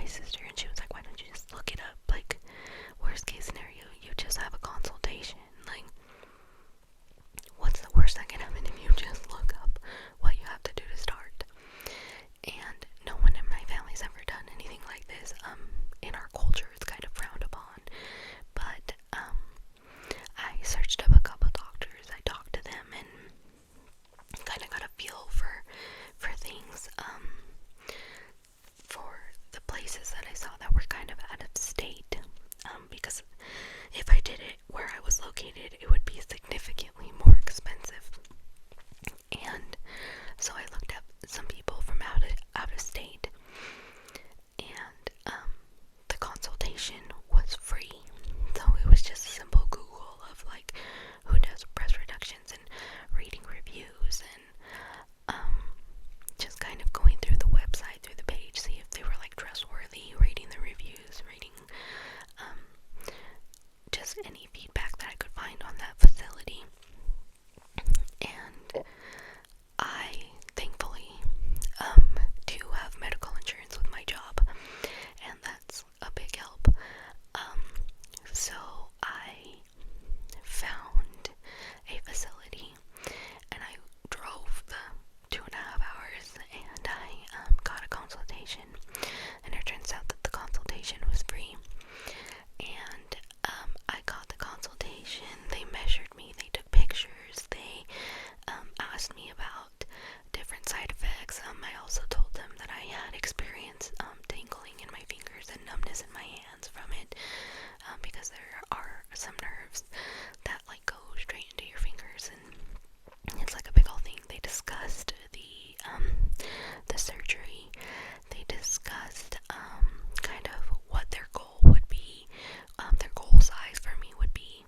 my sister, and she was like, why don't you just look it up? Like, worst case scenario, you just have a consultation. Like, what's the worst that can happen if you just look up what you have to do to start? And no one in my family's ever done anything like this. In our culture, it's kind of frowned upon. But I searched up a couple doctors. I talked to them and kind of got a feel for things. For the places that I saw that were kind of out of state. Because if I did it where I was located, it would be significantly more expensive. And so I looked up some people from out of state, and the consultation was free. So it was just a simple Google of like who does breast reductions and reading reviews, and just kind of going through the website, through the page, see if they were like trustworthy, reading the reviews, reading just any feedback that I could find on that facility. And I thankfully do have medical insurance with my job, and that's a big help. So I found a facility, and I drove the 2.5 hours, and I got a consultation, and it turns out that the consultation was free. And I got the consultation. They measured me, they took pictures, they asked me about different side effects. I also told them that I had experienced tingling in my fingers and numbness in my hands from it, because there are some nerves that like go straight into your fingers, and it's like a big old thing. They discussed the surgery. They discussed kind of what their goal would be, their goal size for me would be,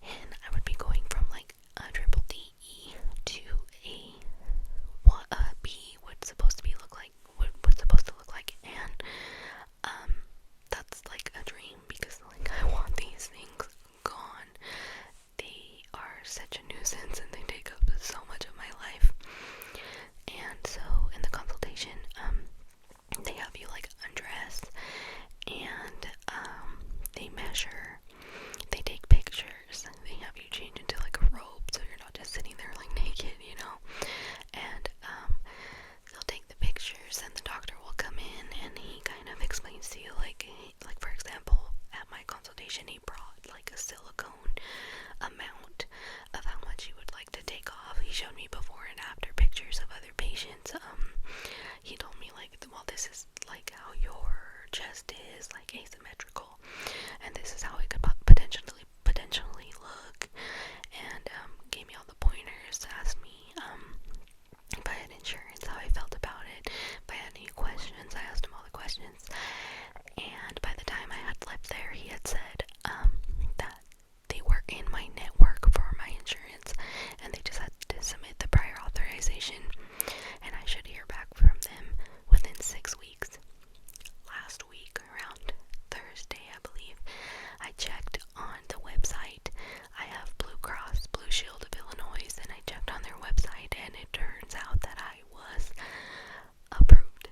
and I would be going from like a triple DE to a B. What's supposed to look like, and that's like a dream, because like I want these things gone. They are such a nuisance, and they take up so much of my life. And so in the consultation, they have you like undress, and they measure, they take pictures, they have you change into like a robe so you're not just sitting there like naked, you know. And they'll take the pictures, and the doctor will come in, and he kind of explains to you like for example, at my consultation he brought like a silicone amount of how much he would like to take off. He showed me before and after pictures of other patients. He told me like, well, this is like how your chest is like asymmetrical, and this is how it could potentially look, and gave me all the pointers, asked me if I had insurance, how I felt about it, if I had any questions. I asked him all the questions, and by the time I had left there, he had said that they were in my network for my insurance, and they just had to submit the prior authorization, and I should hear back from them within 6 weeks. Last week, around Thursday, I believe, I checked on the website. I have Blue Cross Blue Shield of Illinois, and I checked on their website, and it turns out that I was approved.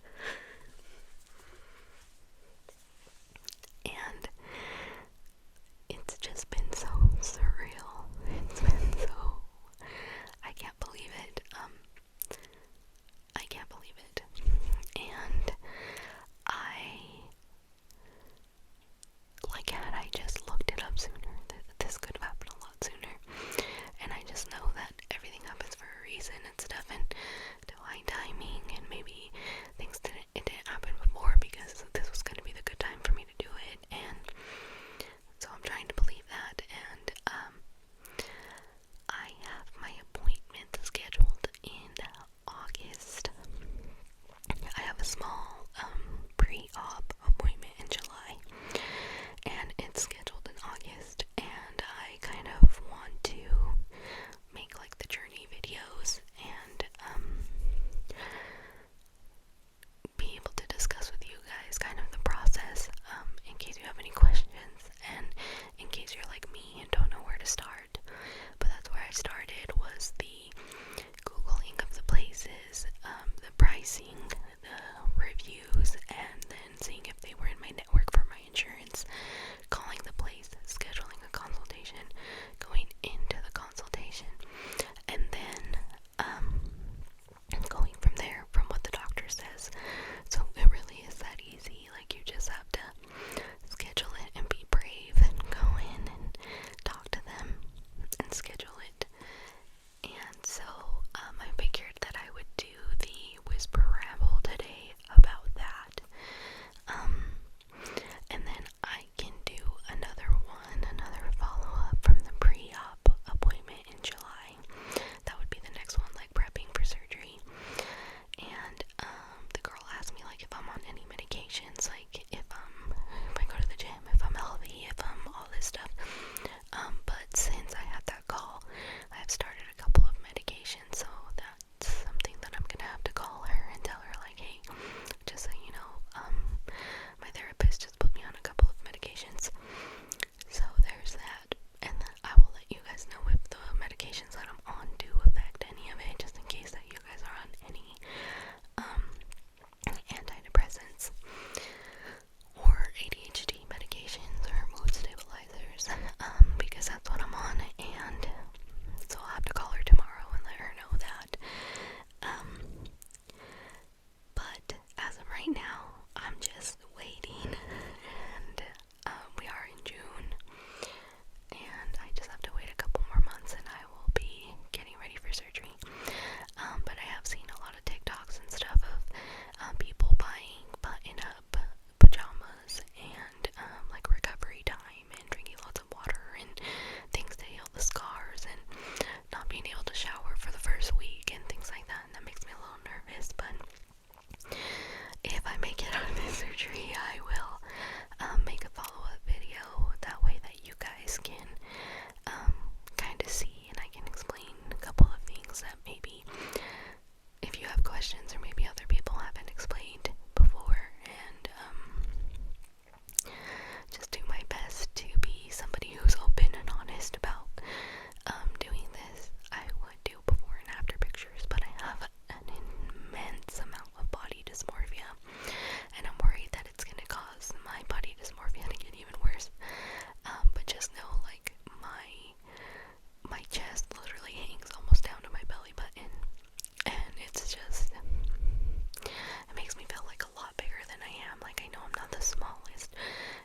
smallest,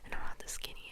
and I'm not the skinniest.